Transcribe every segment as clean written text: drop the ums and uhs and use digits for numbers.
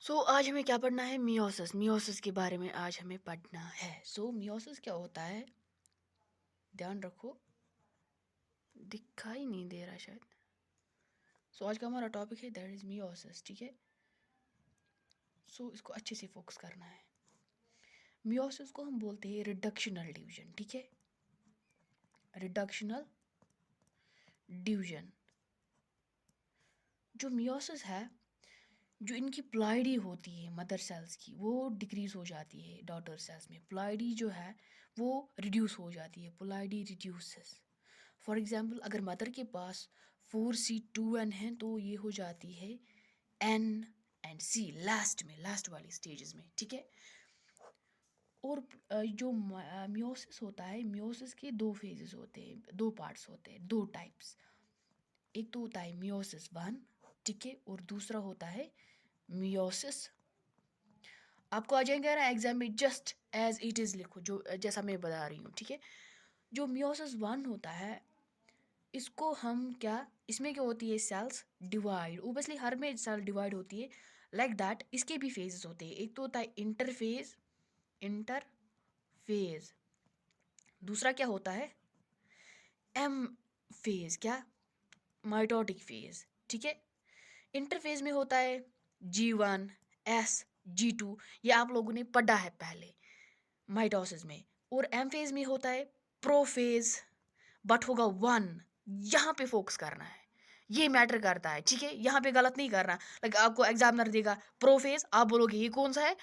आज हमें क्या पढ़ना है? मियोसिस। मियोसिस के बारे में आज हमें पढ़ना है। मियोसिस क्या होता है? ध्यान रखो, दिखाई नहीं दे रहा शायद। आज का हमारा टॉपिक है दैट इज मियोसिस, ठीक है। इसको अच्छे से फोकस करना है। मियोसिस को हम बोलते हैं रिडक्शनल डिवीजन, ठीक है। Reductional division. जो मियोसिस है, जो इनकी प्लाइडी होती है मदर सेल्स की, वो डिक्रीज हो जाती है डॉटर सेल्स में। प्लाइडी जो है वो रिड्यूस हो जाती है, प्लाइडी रिड्यूसेस। फॉर एग्जाम्पल, अगर मदर के पास 4C2N है तो ये हो जाती है N&C लास्ट में, लास्ट वाली स्टेजेस में, ठीक है। और जो मियोसिस होता है, मियोसिस के दो फेजेस होते हैं, दो पार्ट्स होते हैं, दो टाइप्स। एक तो होता है मियोसिस 1, ठीक है, और दूसरा होता है मियोसिस। आपको आ जाएगा ना एग्जाम में, जस्ट एज इट इज़ लिखो, जो जैसा मैं बता रही हूँ, ठीक है। जो मियोसिस 1 होता है, इसको हम क्या, इसमें क्या होती है, सेल्स डिवाइड। ओबियसली हर में सेल डिवाइड होती है, लाइक दैट इसके भी फेजेस होते हैं। एक तो होता है इंटरफेज, इंटरफेज। दूसरा क्या होता है, एम फेज, क्या, माइटोटिक फेज, ठीक है। इंटरफेज में होता है G1, S, G2, ये आप लोगों ने पढ़ा है पहले माइटोसिस में। और एम फेज में होता है प्रोफेज, बट होगा 1। यहाँ पे फोकस करना है, ये मैटर करता है, ठीक है। यहाँ पे गलत नहीं करना। लाइक आपको एग्जामिनर देगा प्रोफेज, आप बोलोगे ये कौन सा है।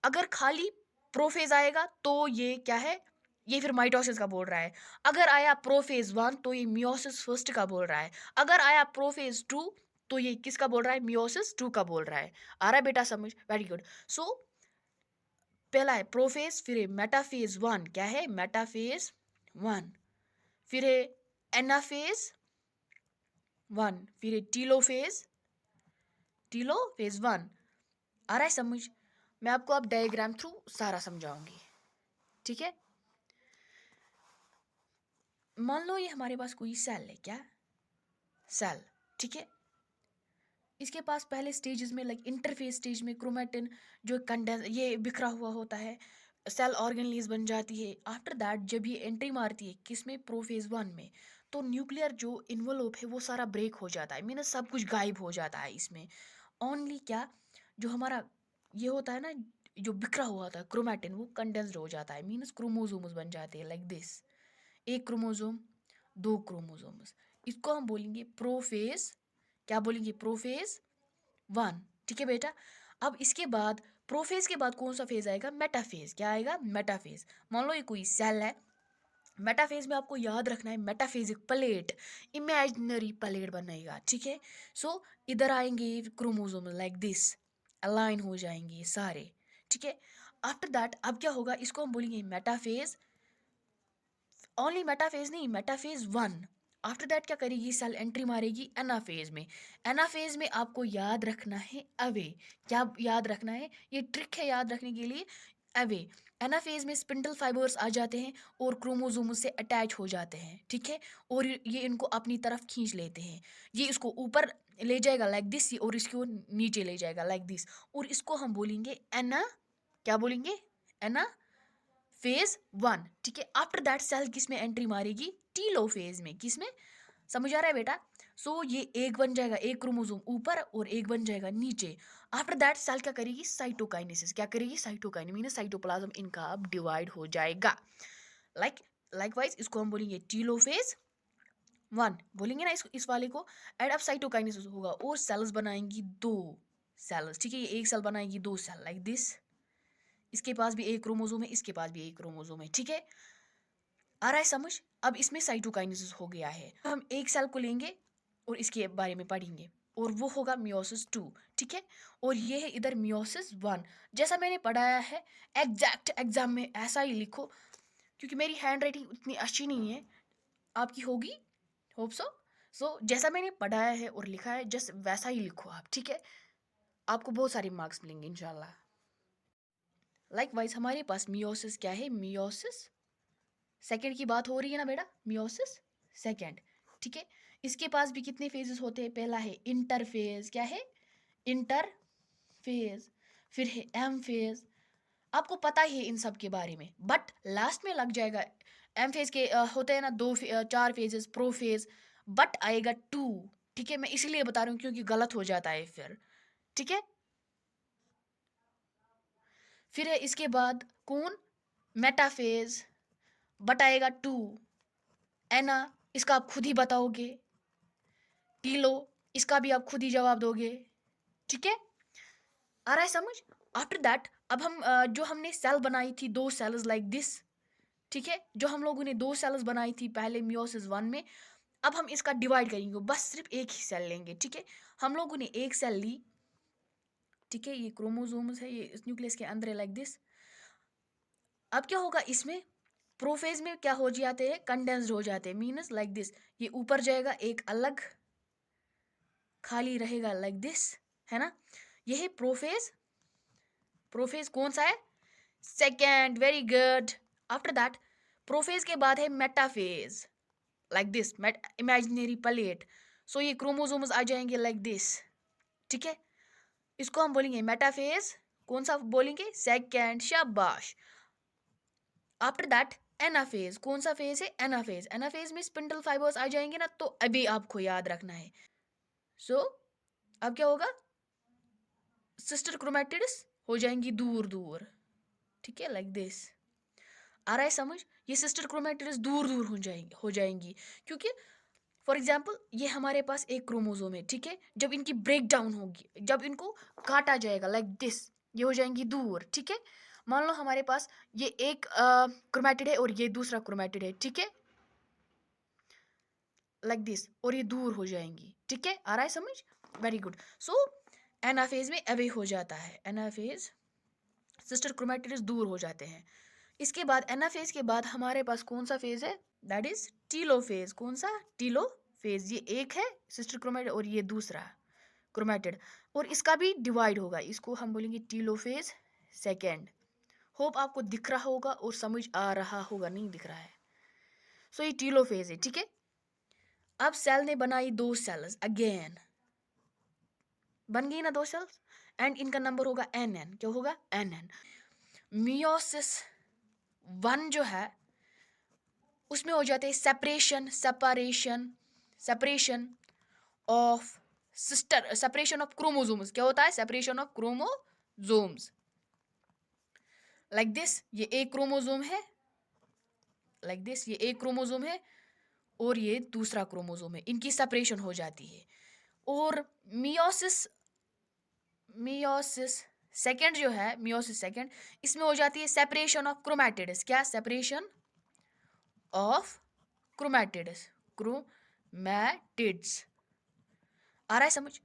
अगर खाली प्रोफेज आएगा तो ये क्या है, ये फिर माइटोसिस का बोल रहा है। अगर आया प्रोफेज 1 तो ये मियोसिस फर्स्ट का बोल रहा है। अगर आया प्रोफेज 2 तो ये किसका बोल रहा है, मियोसिस 2 का बोल रहा है। आ रहा है बेटा समझ? Very good. पहला है प्रोफेज, फिर है मेटाफेज 1, क्या है, मेटाफेज 1। फिर है एनाफेज 1, फिर है टीलोफेज, टीलोफेज 1। आ रहा है समझ? मैं आपको अब डायग्राम थ्रू सारा समझाऊंगी, ठीक है। मान लो ये हमारे पास कोई सेल है, क्या, सेल, ठीक है। इसके पास पहले स्टेजेस में, लाइक इंटरफेस स्टेज में, क्रोमेटिन जो कंडेंस, ये बिखरा हुआ होता है, सेल ऑर्गेनलीज बन जाती है। आफ्टर दैट जब ये एंट्री मारती है किसमें, प्रोफेज 1 में, तो न्यूक्लियर जो इन्वोलोप है वो सारा ब्रेक हो जाता है, मीन सब कुछ गायब हो जाता है इसमें। ओनली क्या, जो हमारा ये होता है ना, जो बिखरा हुआ होता है क्रोमेटिन, वो कंडेंस्ड हो जाता है, मीन्स क्रोमोसोम्स बन जाते हैं, लाइक दिस। एक क्रोमोसोम, दो क्रोमोसोम्स, इसको हम बोलेंगे प्रोफेज, क्या बोलेंगे, प्रोफेज 1, ठीक है बेटा। अब इसके बाद, प्रोफेज के बाद कौन सा फेज आएगा, मेटाफेज, क्या आएगा, मेटाफेज। मान लो ये कोई सेल है, मेटाफेज में आपको याद रखना है, मेटाफेजिक प्लेट, इमेजिनरी प्लेट बनेगा, ठीक है। इधर आएंगे क्रोमोसोम लाइक दिस, अलाइन हो जाएंगे सारे, ठीक है। आफ्टर दैट अब क्या होगा, इसको हम बोलेंगे मेटाफेज। ओनली मेटाफेज नहीं, मेटाफेज 1। आफ्टर दैट क्या करेगी, सेल एंट्री मारेगी एनाफेज में। एनाफेज में आपको याद रखना है अवे, क्या याद रखना है, ये ट्रिक है याद रखने के लिए, अवे। एनाफेज में स्पिंडल फाइबर्स आ जाते हैं और क्रोमोसोम से अटैच हो जाते हैं, ठीक है। और ये इनको अपनी तरफ खींच लेते हैं। ये इसको ऊपर ले जाएगा लाइक दिस, और इसको नीचे ले जाएगा लाइक दिस, और इसको हम बोलेंगे एना, क्या बोलेंगे, एना फेज 1, ठीक है। आफ्टर दैट सेल किस में एंट्री मारेगी, टीलो फेज में, किस में, समझ आ रहा है बेटा। ये एक बन जाएगा, एक क्रोमोसोम ऊपर और एक बन जाएगा नीचे। आफ्टर दैट सेल क्या करेगी, साइटोकाइनेसिस, क्या करेगी, साइटोकाइनेसिस मीन साइटोप्लाज्म इनका अब डिवाइड हो जाएगा। लाइकवाइज इसको हम बोलेंगे टीलोफेज 1, बोलेंगे ना इस वाले को। एंड अब साइटोकाइनेसिस होगा और सेल्स बनाएंगी दो सेल्स, ठीक है। ये एक सेल बनाएगी दो सेल लाइक दिस, इसके पास भी एक क्रोमोसोम है, इसके पास भी एक क्रोमोसोम है, ठीक है। आ रहा है समझ? अब इसमें साइटोकाइनेसिस हो गया है। हम एक सेल को लेंगे और इसके बारे में पढ़ेंगे, और वो होगा मियोसिस 2, ठीक है। और ये है इधर मियोसिस 1, जैसा मैंने पढ़ाया है। एग्जैक्ट एग्जाम में ऐसा ही लिखो, क्योंकि मेरी हैंड राइटिंग उतनी अच्छी नहीं है, आपकी होगी, होप सो जैसा मैंने पढ़ाया है और लिखा है जस्ट वैसा ही लिखो आप, ठीक है। आपको बहुत सारे मार्क्स मिलेंगे इंशाल्लाह। लाइकवाइज हमारे पास मियोसिस क्या है, मियोसिस सेकेंड की बात हो रही है ना बेटा, मियोसिस सेकेंड, ठीक है। इसके पास भी कितने फेजेस होते हैं, पहला है इंटरफेज, क्या है, इंटरफेज। फेज, फिर है एम फेज। आपको पता ही है इन सब के बारे में, बट लास्ट में लग जाएगा एम फेज के होते हैं ना चार फेजेस प्रो फेज, बट आएगा टू। ठीक है, मैं इसीलिए बता रही हूँ क्योंकि गलत हो जाता है फिर। ठीक है, फिर है इसके बाद कौन, मेटाफेज, बट आएगा टू। एना, इसका आप खुद ही बताओगे। टीलो, इसका भी आप खुद ही जवाब दोगे। ठीक है, आ रहा है समझ। आफ्टर दैट अब हम जो हमने सेल बनाई थी, दो सेल्स लाइक दिस। ठीक है, जो हम लोगों ने दो सेल्स बनाई थी पहले मियोसिस वन में, अब हम इसका डिवाइड करेंगे, बस सिर्फ एक ही सेल लेंगे। ठीक है, हम लोगों ने एक सेल ली। ठीक है, ये क्रोमोसोम्स है, ये इस न्यूक्लियस के अंदर है लाइक दिस। अब क्या होगा इसमें, प्रोफेज में क्या हो जाते हैं, कंडेंस्ड हो जाते हैं, मीनस लाइक दिस। ये ऊपर जाएगा, एक अलग खाली रहेगा लाइक दिस, है ना। ये है प्रोफेज। प्रोफेज कौन सा है, second, very good. After that prophase के बाद है metaphase like this, imaginary plate. So ये क्रोमोसोम्स आ जाएंगे लाइक दिस। ठीक है, इसको हम बोलेंगे मेटाफेज। कौन सा बोलेंगे, सेकेंड, शाबाश। आफ्टर दैट एनाफेज, कौन सा फेज है, एनाफेज। एनाफेज में स्पिंडल फाइबर्स आ जाएंगे ना, तो अभी आपको याद रखना है। सो अब क्या होगा, सिस्टर क्रोमैटिड्स हो जाएंगी दूर दूर। ठीक है, लाइक दिस। आ रहा है समझ, ये सिस्टर क्रोमैटिड्स दूर दूर हो जाएंगी क्योंकि फॉर एग्जाम्पल ये हमारे पास एक क्रोमोसोम है। ठीक है, जब इनकी ब्रेक डाउन होगी, जब इनको काटा जाएगा लाइक दिस, ये हो जाएंगी दूर। ठीक है, मान लो हमारे पास ये एक क्रोमैटिड है और ये दूसरा क्रोमैटिड है। ठीक है, लाइक दिस, और ये दूर हो जाएंगी। ठीक है, आ रहा है समझ, वेरी गुड। सो एनाफेज में अवे हो जाता है, एनाफेज सिस्टर क्रोमैटिड्स दूर हो जाते हैं। इसके बाद एनाफेज के बाद हमारे पास कौन सा फेज है, दैट इज टीलोफेज। कौन सा, टीलोफेज। ये एक है सिस्टर क्रोमैटिड और ये दूसरा क्रोमैटिड, और इसका भी डिवाइड होगा, इसको हम बोलेंगे टीलोफेज सेकेंड। होप आपको दिख रहा होगा और समझ आ रहा होगा, नहीं दिख रहा है। सो ये टीलोफेज है। ठीक है, अब सेल ने बनाई दो सेल्स, अगेन बन गई ना दो सेल्स, एंड इनका नंबर होगा एन। क्या होगा, एन। मियोसिस वन जो है उसमें हो जाते हैं separation of separation of chromosomes. क्या होता है, separation of chromosomes like this. ये एक क्रोमोसोम है लाइक दिस, ये एक क्रोमोसोम है और ये दूसरा क्रोमोसोम है, इनकी सेपरेशन हो जाती है। और मियोसिस सेकेंड जो है, मियोसिस सेकेंड, इसमें हो जाती है सेपरेशन ऑफ क्रोमैटिड्स। क्या, सेपरेशन ऑफ क्रोमैटिड्स। आ रहा है समझ।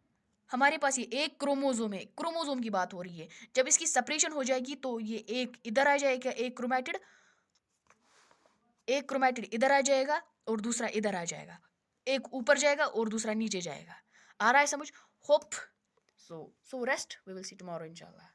हमारे पास ये एक क्रोमोसोम है, क्रोमोसोम की बात हो रही है, जब इसकी सेपरेशन हो जाएगी तो ये एक इधर आ जाएगा, एक क्रोमैटिड इधर आ जाएगा और दूसरा इधर आ जाएगा, एक ऊपर जाएगा और दूसरा नीचे जाएगा। आ रहा है समझ, hope so rest, we will see tomorrow इंशाल्लाह।